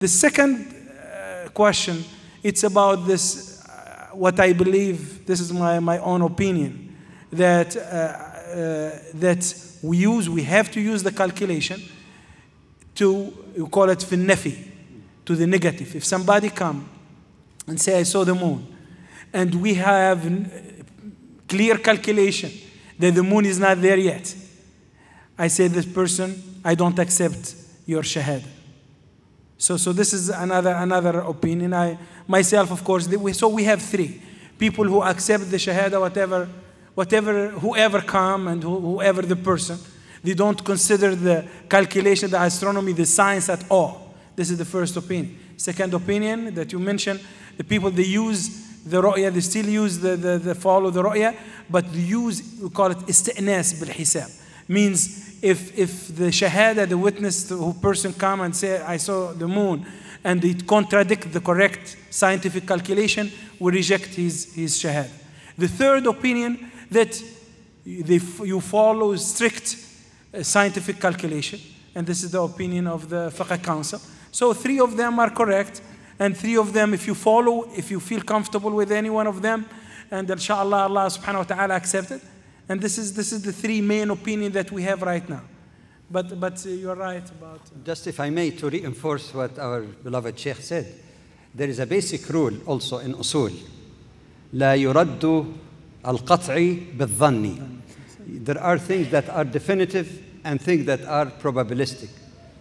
The second question, it's about this, what I believe, this is my own opinion, that we have to use the calculation to, you call it في النفي, to the negative. If somebody come and say, I saw the moon, and we have clear calculation that the moon is not there yet, I say, this person, I don't accept your shahada. So this is another opinion. Myself, of course, so we have three people who accept the shahada, whoever come and whoever the person. They don't consider the calculation, the astronomy, the science at all. This is the first opinion. Second opinion that you mentioned, the people, they use the ru'ya, they still use the follow the ru'ya, but they use, we call it isti'nas bil hisab. Means if the shahada, the witness, the person come and say, I saw the moon, and it contradict the correct scientific calculation, we reject his shahada. The third opinion, that you follow strict scientific calculation, and this is the opinion of the Fiqh Council. So three of them are correct, and three of them, if you follow, if you feel comfortable with any one of them, and inshallah Allah subhanahu wa ta'ala accept it. And this is the three main opinion that we have right now. But you're right about... Just if I may, to reinforce what our beloved Sheikh said, there is a basic rule also in usul. لا يرد القطع بالظن. There are things that are definitive and things that are probabilistic.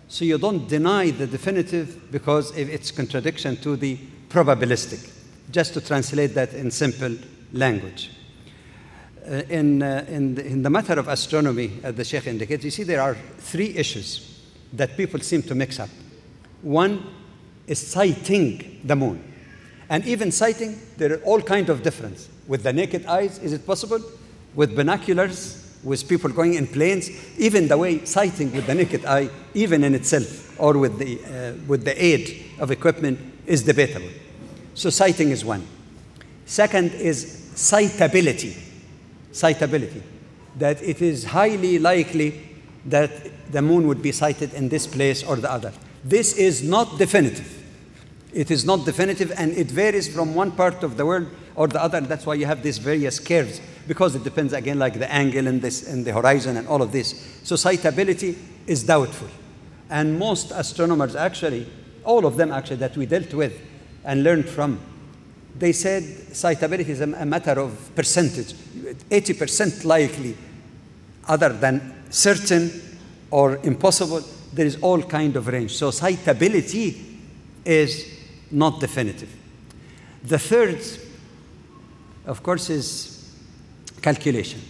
So you don't deny the definitive because of its contradiction to the probabilistic. Just to translate that in simple language. In the matter of astronomy, as the Sheikh indicates, you see there are three issues that people seem to mix up. One is sighting the moon. And even sighting, there are all kinds of difference. With the naked eyes, is it possible? With binoculars, with people going in planes, even the way sighting with the naked eye, even in itself, or with the aid of equipment, is debatable. So sighting is one. Second is sightability. Sightability, that it is highly likely that the moon would be sighted in this place or the other. This is not definitive. It is not definitive, and it varies from one part of the world or the other. That's why you have these various curves, because it depends, again, like the angle and the horizon and all of this. So sightability is doubtful. And most astronomers, actually, all of them actually that we dealt with and learned from, they said sightability is a matter of percentage. 80% likely, other than certain or impossible, there is all kind of range. So sightability is not definitive. The third, of course, is calculation.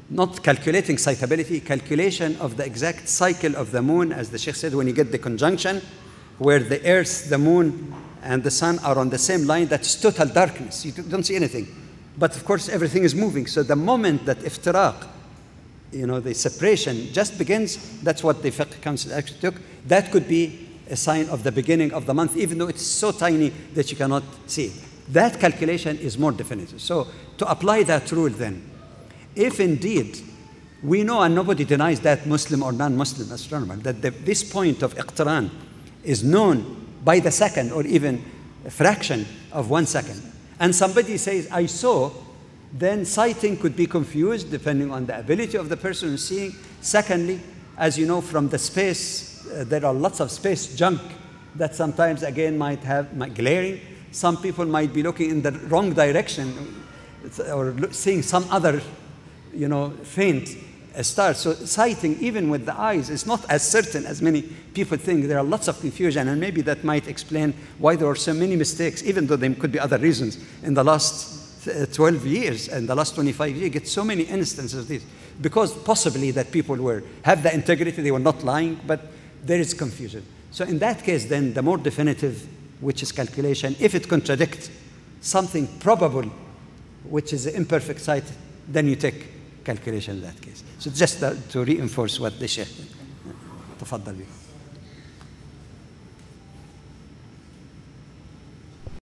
Not calculating sightability, calculation of the exact cycle of the moon, as the Sheikh said, when you get the conjunction, where the earth, the moon, and the sun are on the same line, that's total darkness. You don't see anything. But of course, everything is moving. So the moment that iftiraq, the separation just begins, that's what the Fiqh Council actually took. That could be a sign of the beginning of the month, even though it's so tiny that you cannot see it. That calculation is more definitive. So to apply that rule then, if indeed we know, and nobody denies that, Muslim or non-Muslim astronomer, that this point of iqtiran is known by the second or even a fraction of 1 second, and somebody says, I saw, then sighting could be confused depending on the ability of the person who's seeing. Secondly, as you know, from the space, there are lots of space junk that sometimes, again, might glaring. Some people might be looking in the wrong direction or seeing some other, faint star. So sighting, even with the eyes, is not as certain as many people think. There are lots of confusion, and maybe that might explain why there are so many mistakes, even though there could be other reasons. In the last 12 years and the last 25 years, you get so many instances of this, because possibly that people have the integrity, they were not lying, but there is confusion. So in that case, then, the more definitive, which is calculation, if it contradicts something probable, which is an imperfect sight, then you take calculation in that case. So just to reinforce what the Sheikh. تفضل.